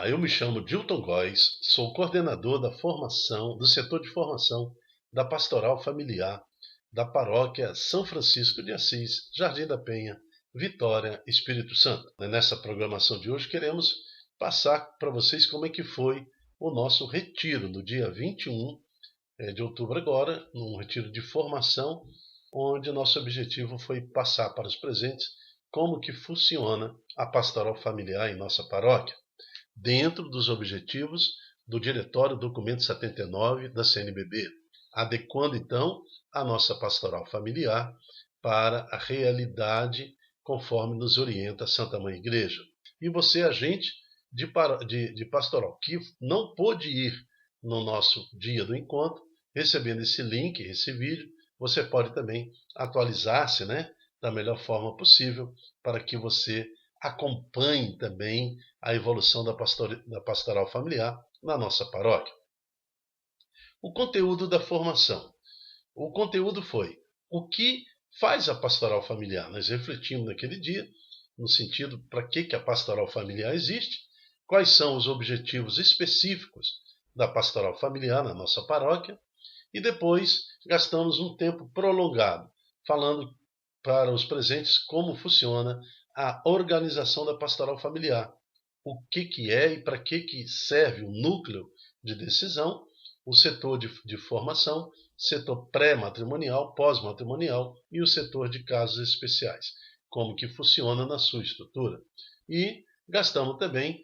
Olá, eu me chamo Dilton Góes, sou coordenador da formação, do setor de formação da Pastoral Familiar da Paróquia São Francisco de Assis, Jardim da Penha, Vitória, Espírito Santo. Nessa programação de hoje queremos passar para vocês como é que foi o nosso retiro no dia 21 de outubro agora, num retiro de formação, onde nosso objetivo foi passar para os presentes como que funciona a pastoral familiar em nossa paróquia, dentro dos objetivos do Diretório Documento 79 da CNBB, adequando então a nossa pastoral familiar para a realidade conforme nos orienta a Santa Mãe Igreja. E você, agente de pastoral, que não pôde ir no nosso dia do encontro, recebendo esse link, esse vídeo, você pode também atualizar-se, da melhor forma possível para que você acompanhe também a evolução da pastoral familiar na nossa paróquia. O conteúdo da formação. O conteúdo foi o que faz a pastoral familiar. Nós refletimos naquele dia, no sentido para que a pastoral familiar existe, quais são os objetivos específicos da pastoral familiar na nossa paróquia, e depois gastamos um tempo prolongado falando para os presentes como funciona a organização da pastoral familiar, o que é e para que serve o núcleo de decisão, o setor de formação, setor pré-matrimonial, pós-matrimonial e o setor de casos especiais, como que funciona na sua estrutura. E gastamos também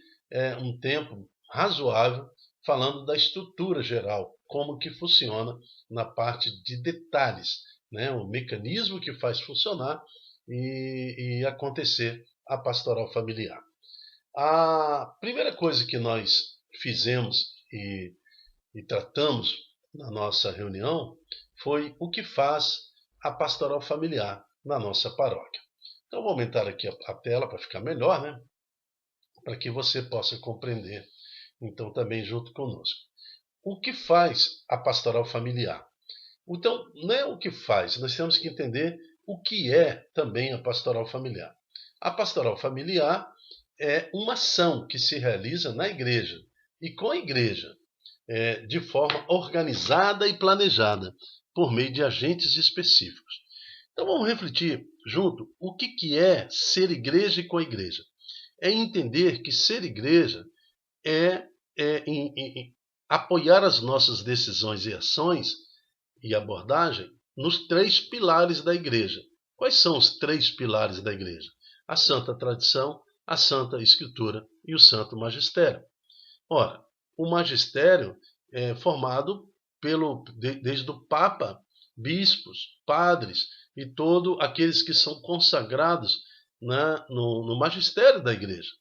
um tempo razoável falando da estrutura geral, como que funciona na parte de detalhes, o mecanismo que faz funcionar e acontecer a pastoral familiar. A primeira coisa que nós fizemos e tratamos na nossa reunião foi o que faz a pastoral familiar na nossa paróquia. Então vou aumentar aqui a tela para ficar melhor, para que você possa compreender então também junto conosco. O que faz a pastoral familiar? Então, não é o que faz, nós temos que entender o que é também a pastoral familiar. A pastoral familiar é uma ação que se realiza na igreja e com a igreja, de forma organizada e planejada, por meio de agentes específicos. Então vamos refletir junto o que é ser igreja e com a igreja. É entender que ser igreja é apoiar as nossas decisões e ações e abordagem nos 3 pilares da igreja. Quais são os 3 pilares da igreja? A santa tradição, a santa escritura e o santo magistério. Ora, o magistério é formado desde o Papa, bispos, padres e todos aqueles que são consagrados no magistério da igreja.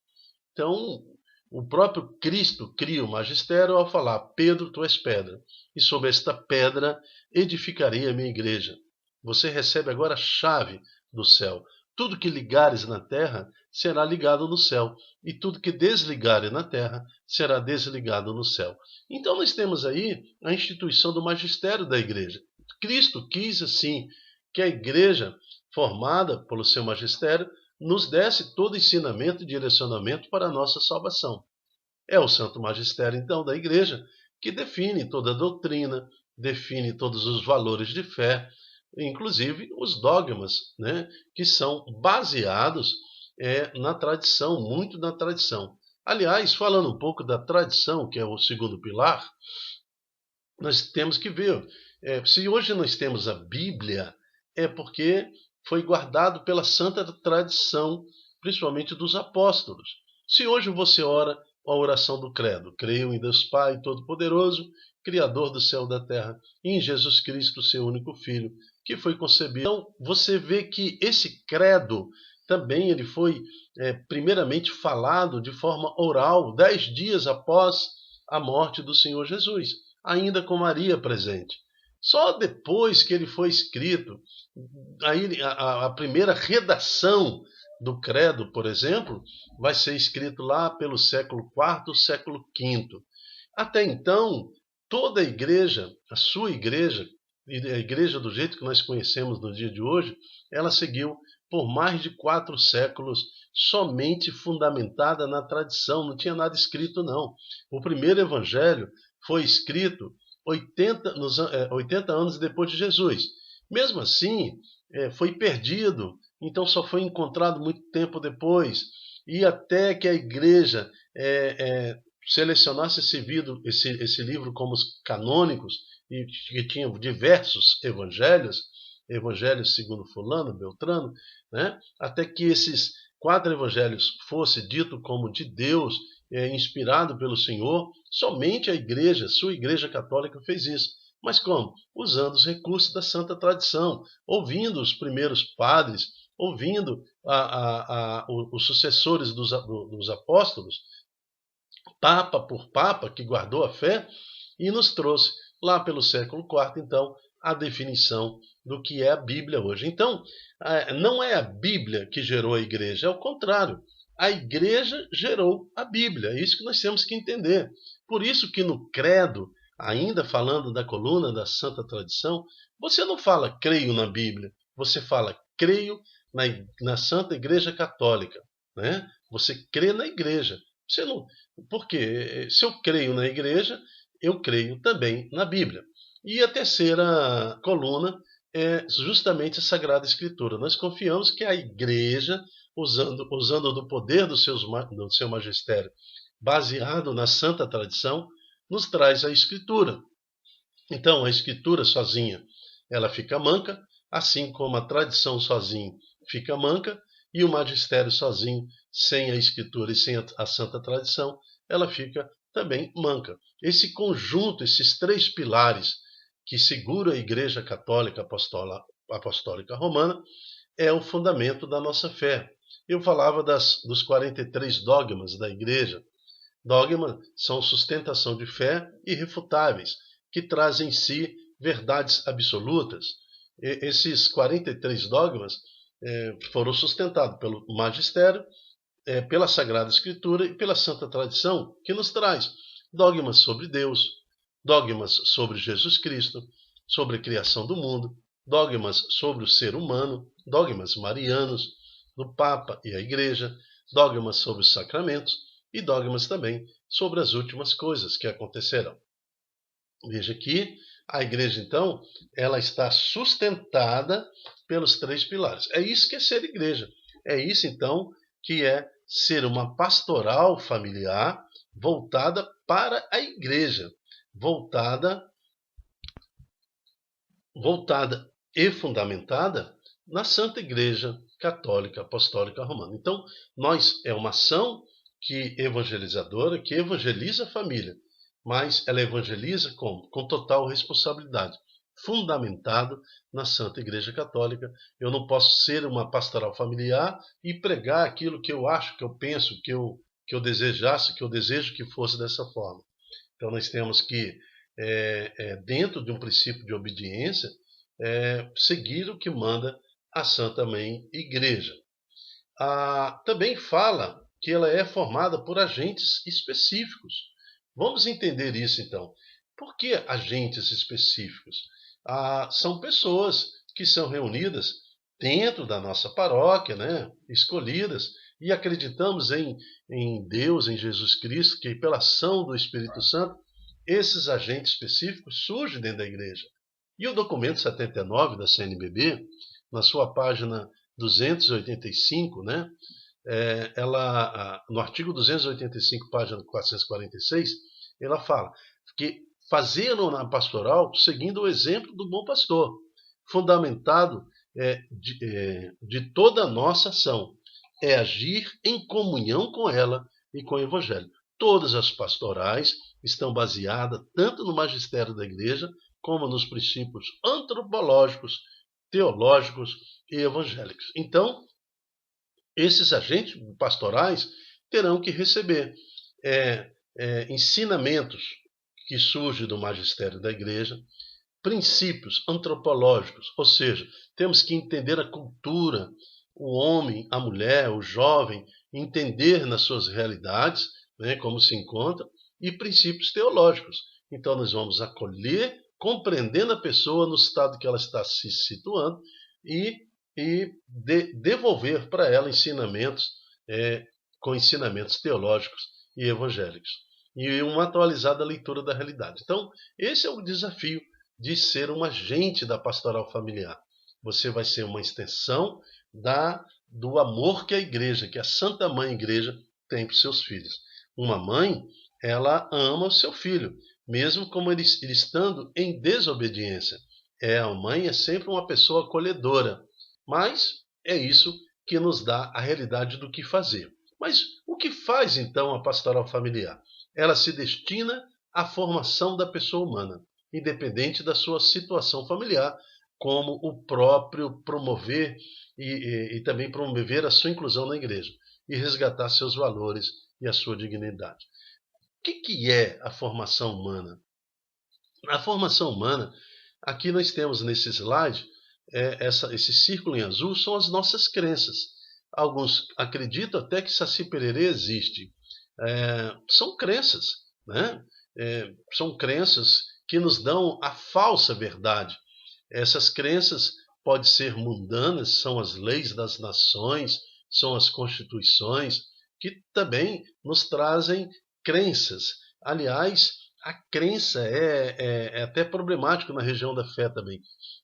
Então, o próprio Cristo cria o magistério ao falar: Pedro, tu és pedra, e sobre esta pedra edificarei a minha igreja. Você recebe agora a chave do céu. Tudo que ligares na terra será ligado no céu, e tudo que desligares na terra será desligado no céu. Então nós temos aí a instituição do magistério da igreja. Cristo quis assim que a igreja, formada pelo seu magistério, nos desse todo ensinamento e direcionamento para a nossa salvação. É o Santo Magistério, então, da Igreja, que define toda a doutrina, define todos os valores de fé, inclusive os dogmas, que são baseados na tradição, muito na tradição. Aliás, falando um pouco da tradição, que é o segundo pilar, nós temos que ver, se hoje nós temos a Bíblia, é porque foi guardado pela santa tradição, principalmente dos apóstolos. Se hoje você ora a oração do credo, creio em Deus Pai Todo-Poderoso, Criador do céu e da terra, e em Jesus Cristo, seu único Filho, que foi concebido. Então, você vê que esse credo também ele foi primeiramente falado de forma oral, 10 dias após a morte do Senhor Jesus, ainda com Maria presente. Só depois que ele foi escrito, aí a primeira redação do credo, por exemplo, vai ser escrito lá pelo século IV, século V. Até então, toda a igreja, a sua igreja, e a igreja do jeito que nós conhecemos no dia de hoje, ela seguiu por mais de 4 séculos, somente fundamentada na tradição, não tinha nada escrito não. O primeiro evangelho foi escrito 80 anos depois de Jesus. Mesmo assim, foi perdido, então só foi encontrado muito tempo depois, e até que a igreja selecionasse esse livro como os canônicos, e que tinha diversos evangelhos segundo fulano, beltrano, né? Até que esses 4 evangelhos fossem ditos como de Deus, inspirado pelo Senhor, somente a igreja, sua igreja católica, fez isso. Mas como? Usando os recursos da santa tradição, ouvindo os primeiros padres, ouvindo os sucessores dos apóstolos, papa por papa, que guardou a fé, e nos trouxe, lá pelo século IV, então, a definição do que é a Bíblia hoje. Então, não é a Bíblia que gerou a igreja, é o contrário. A igreja gerou a Bíblia, é isso que nós temos que entender. Por isso que no credo, ainda falando da coluna da Santa Tradição, você não fala creio na Bíblia, você fala creio na Santa Igreja Católica, né? Você crê na igreja. Você não, porque se eu creio na igreja, eu creio também na Bíblia. E a terceira coluna é justamente a Sagrada Escritura. Nós confiamos que a igreja, usando do poder do seu magistério, baseado na santa tradição, nos traz a Escritura. Então, a Escritura sozinha, ela fica manca, assim como a tradição sozinha fica manca, e o magistério sozinho, sem a Escritura e sem a santa tradição, ela fica também manca. Esse conjunto, esses 3 pilares que segura a Igreja Católica Apostólica Romana, é o fundamento da nossa fé. Eu falava dos 43 dogmas da Igreja. Dogmas são sustentação de fé irrefutáveis, que trazem em si verdades absolutas. Esses 43 dogmas foram sustentados pelo magistério, pela Sagrada Escritura e pela Santa Tradição, que nos traz dogmas sobre Deus, dogmas sobre Jesus Cristo, sobre a criação do mundo, dogmas sobre o ser humano, dogmas marianos, do Papa e a Igreja, dogmas sobre os sacramentos e dogmas também sobre as últimas coisas que acontecerão. Veja que a Igreja, então, ela está sustentada pelos 3 pilares. É isso que é ser igreja. É isso, então, que é ser uma pastoral familiar voltada para a igreja, voltada e fundamentada na Santa Igreja Católica Apostólica Romana. Então, nós é uma ação evangelizadora, que evangeliza a família, mas ela evangeliza como? Com total responsabilidade, fundamentado na Santa Igreja Católica. Eu não posso ser uma pastoral familiar e pregar aquilo que eu acho, que eu penso, que eu desejasse, que eu desejo que fosse dessa forma. Então nós temos que, dentro de um princípio de obediência, seguir o que manda a Santa Mãe Igreja. Também fala que ela é formada por agentes específicos. Vamos entender isso então. Por que agentes específicos? São pessoas que são reunidas dentro da nossa paróquia, né, escolhidas, e acreditamos em Deus, em Jesus Cristo, que pela ação do Espírito Santo, esses agentes específicos surgem dentro da igreja. E o documento 79 da CNBB, na sua página 285, né, no artigo 285, página 446, ela fala que fazê-lo na pastoral seguindo o exemplo do bom pastor, fundamentado de toda a nossa ação, é agir em comunhão com ela e com o Evangelho. Todas as pastorais estão baseadas tanto no magistério da igreja como nos princípios antropológicos, teológicos e evangélicos. Então, esses agentes pastorais terão que receber ensinamentos que surgem do magistério da igreja, princípios antropológicos, ou seja, temos que entender a cultura, o homem, a mulher, o jovem, entender nas suas realidades, né, como se encontra, e princípios teológicos. Então nós vamos acolher, compreendendo a pessoa no estado que ela está se situando, e e devolver para ela ensinamentos, com ensinamentos teológicos e evangélicos, e uma atualizada leitura da realidade. Então, esse é o desafio de ser um agente da pastoral familiar. Você vai ser uma extensão do amor que a igreja, que a Santa Mãe Igreja tem para os seus filhos. Uma mãe, ela ama o seu filho, mesmo como ele estando em desobediência. A mãe é sempre uma pessoa acolhedora, mas é isso que nos dá a realidade do que fazer. Mas o que faz então a pastoral familiar? Ela se destina à formação da pessoa humana, independente da sua situação familiar, como o próprio promover e também promover a sua inclusão na igreja e resgatar seus valores e a sua dignidade. O que é a formação humana? A formação humana, aqui nós temos nesse slide, esse círculo em azul são as nossas crenças. Alguns acreditam até que Saci Pererê existe. São crenças, né? São crenças que nos dão a falsa verdade. Essas crenças podem ser mundanas, são as leis das nações, são as constituições, que também nos trazem crenças. Aliás, a crença é até problemático na região da fé também,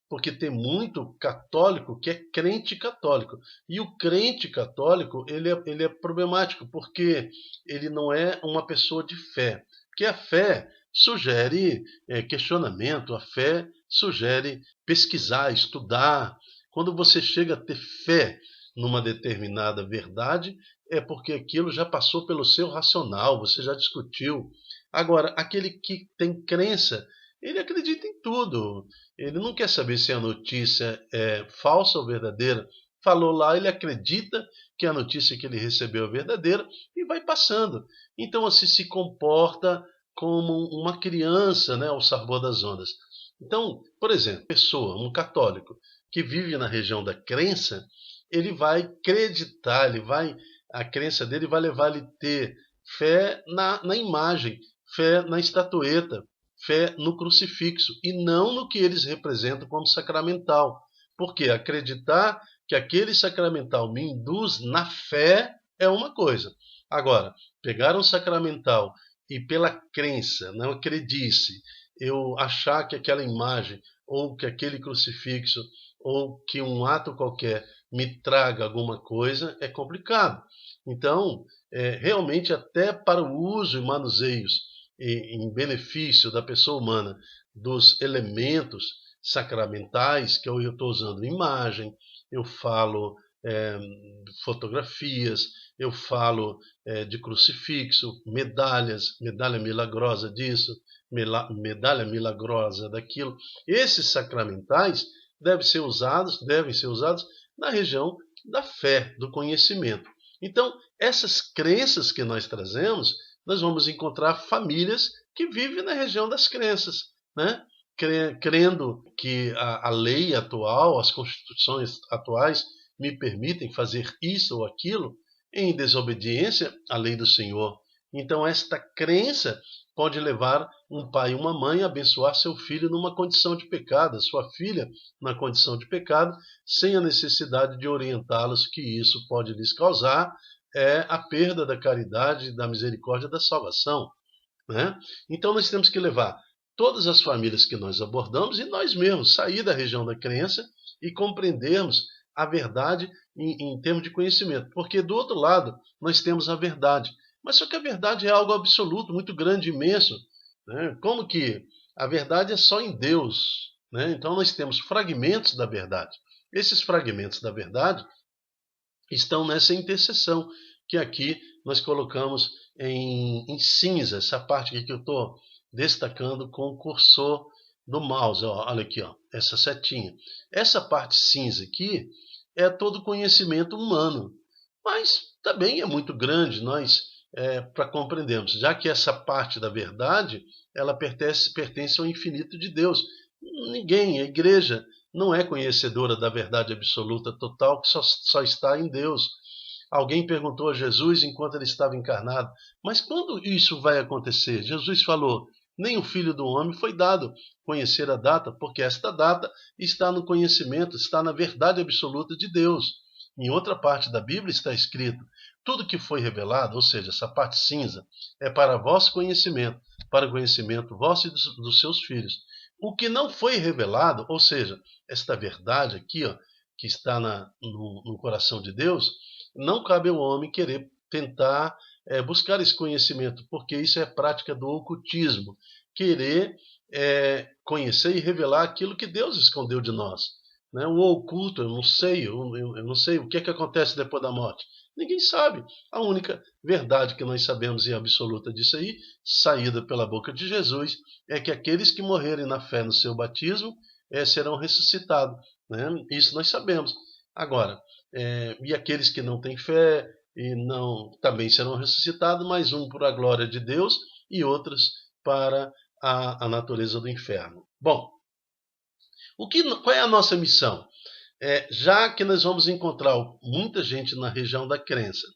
porque tem muito católico que é crente católico. E o crente católico ele é problemático, porque ele não é uma pessoa de fé. Porque a fé sugere questionamento, a fé sugere pesquisar, estudar. Quando você chega a ter fé numa determinada verdade, é porque aquilo já passou pelo seu racional, você já discutiu. Agora, aquele que tem crença, ele acredita em tudo. Ele não quer saber se a notícia é falsa ou verdadeira. Falou lá, ele acredita que a notícia que ele recebeu é verdadeira e vai passando. Então, assim, se comporta como uma criança, né, ao sabor das ondas. Então, por exemplo, pessoa, um católico que vive na região da crença, ele vai acreditar, a crença dele vai levar ele a ter fé na imagem, fé na estatueta, fé no crucifixo e não no que eles representam como sacramental. Porque acreditar que aquele sacramental me induz na fé é uma coisa. Agora, pegar um sacramental e pela crença, não acredite, eu achar que aquela imagem ou que aquele crucifixo ou que um ato qualquer me traga alguma coisa é complicado. Então, realmente até para o uso e manuseios em benefício da pessoa humana dos elementos sacramentais, que eu estou usando imagem, eu falo fotografias, eu falo de crucifixo, medalhas, medalha milagrosa disso, medalha milagrosa daquilo. Esses sacramentais devem ser usados na região da fé, do conhecimento. Então, essas crenças que nós trazemos, nós vamos encontrar famílias que vivem na região das crenças, né? Crendo que a lei atual, as constituições atuais me permitem fazer isso ou aquilo, em desobediência à lei do Senhor. Então, esta crença pode levar um pai e uma mãe a abençoar seu filho numa condição de pecado, sua filha na condição de pecado, sem a necessidade de orientá-los que isso pode lhes causar a perda da caridade, da misericórdia, da salvação, né? Então nós temos que levar todas as famílias que nós abordamos e nós mesmos sair da região da crença e compreendermos a verdade em termos de conhecimento. Porque do outro lado nós temos a verdade. Mas só que a verdade é algo absoluto, muito grande, imenso, né? Como que a verdade é só em Deus, né? Então nós temos fragmentos da verdade. Esses fragmentos da verdade estão nessa intercessão, que aqui nós colocamos em cinza, essa parte aqui que eu estou destacando com o cursor do mouse. Olha aqui, essa setinha. Essa parte cinza aqui é todo conhecimento humano, mas também é muito grande nós para compreendermos, já que essa parte da verdade ela pertence ao infinito de Deus. Ninguém, a igreja, não é conhecedora da verdade absoluta total que só está em Deus. Alguém perguntou a Jesus enquanto ele estava encarnado, mas quando isso vai acontecer? Jesus falou, nem o Filho do Homem foi dado conhecer a data, porque esta data está no conhecimento, está na verdade absoluta de Deus. Em outra parte da Bíblia está escrito: tudo que foi revelado, ou seja, essa parte cinza, é para vosso conhecimento, para o conhecimento vosso e dos seus filhos. O que não foi revelado, ou seja, esta verdade aqui, ó, que está no coração de Deus, não cabe ao homem querer tentar buscar esse conhecimento, porque isso é prática do ocultismo, querer conhecer e revelar aquilo que Deus escondeu de nós. Né? O oculto, eu não sei o que é que acontece depois da morte. Ninguém sabe. A única verdade que nós sabemos e absoluta disso aí, saída pela boca de Jesus, é que aqueles que morrerem na fé no seu batismo serão ressuscitados. Né? Isso nós sabemos. Agora, e aqueles que não têm fé e não também serão ressuscitados, mas um para a glória de Deus e outros para a natureza do inferno. Bom, qual é a nossa missão? Já que nós vamos encontrar muita gente na região da crença,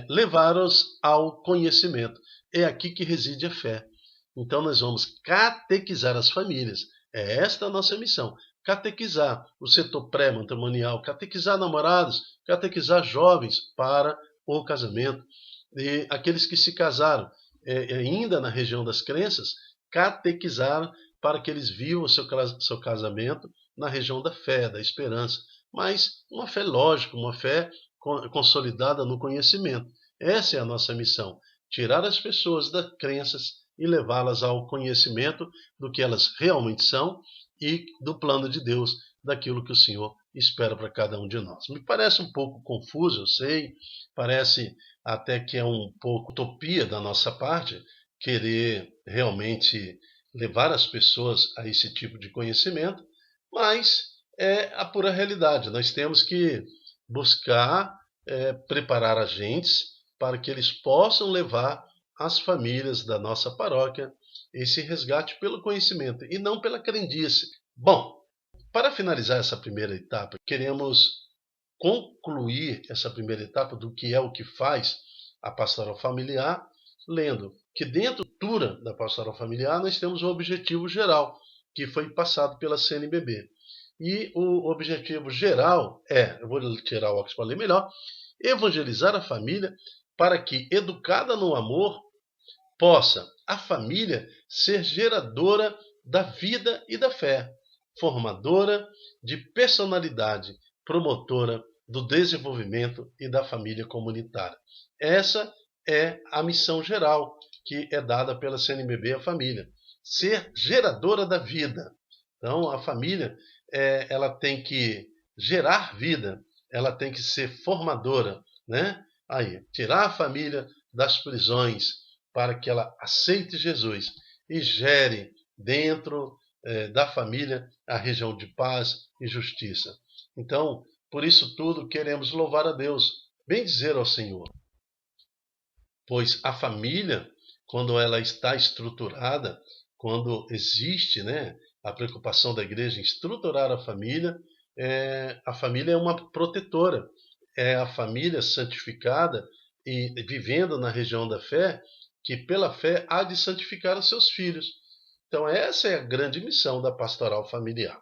levá-los ao conhecimento. É aqui que reside a fé. Então nós vamos catequizar as famílias. É esta a nossa missão. Catequizar o setor pré-matrimonial, catequizar namorados, catequizar jovens para o casamento. E aqueles que se casaram ainda na região das crenças, catequizar para que eles vivam seu casamento na região da fé, da esperança. Mas uma fé lógica, uma fé consolidada no conhecimento. Essa é a nossa missão. Tirar as pessoas das crenças e levá-las ao conhecimento do que elas realmente são e do plano de Deus, daquilo que o Senhor espera para cada um de nós. Me parece um pouco confuso, eu sei, parece até que é um pouco utopia da nossa parte querer realmente levar as pessoas a esse tipo de conhecimento, mas é a pura realidade. Nós temos que buscar preparar agentes para que eles possam levar às famílias da nossa paróquia esse resgate pelo conhecimento e não pela crendice. Bom, para finalizar essa primeira etapa, queremos concluir essa primeira etapa do que é o que faz a pastoral familiar, lendo que dentro da estrutura da pastoral familiar nós temos um objetivo geral, que foi passado pela CNBB. E o objetivo geral eu vou tirar o óculos para ler melhor, evangelizar a família para que, educada no amor, possa a família ser geradora da vida e da fé, formadora de personalidade, promotora do desenvolvimento e da família comunitária. Essa é a missão geral que é dada pela CNBB à família, ser geradora da vida. Então, a família ela tem que gerar vida, ela tem que ser formadora, né? Aí, tirar a família das prisões para que ela aceite Jesus e gere dentro da família a região de paz e justiça. Então, por isso tudo, queremos louvar a Deus, bendizer ao Senhor. Pois a família, quando ela está estruturada, quando existe, a preocupação da igreja em estruturar a família é uma protetora, é a família santificada e vivendo na região da fé, que pela fé há de santificar os seus filhos. Então essa é a grande missão da pastoral familiar.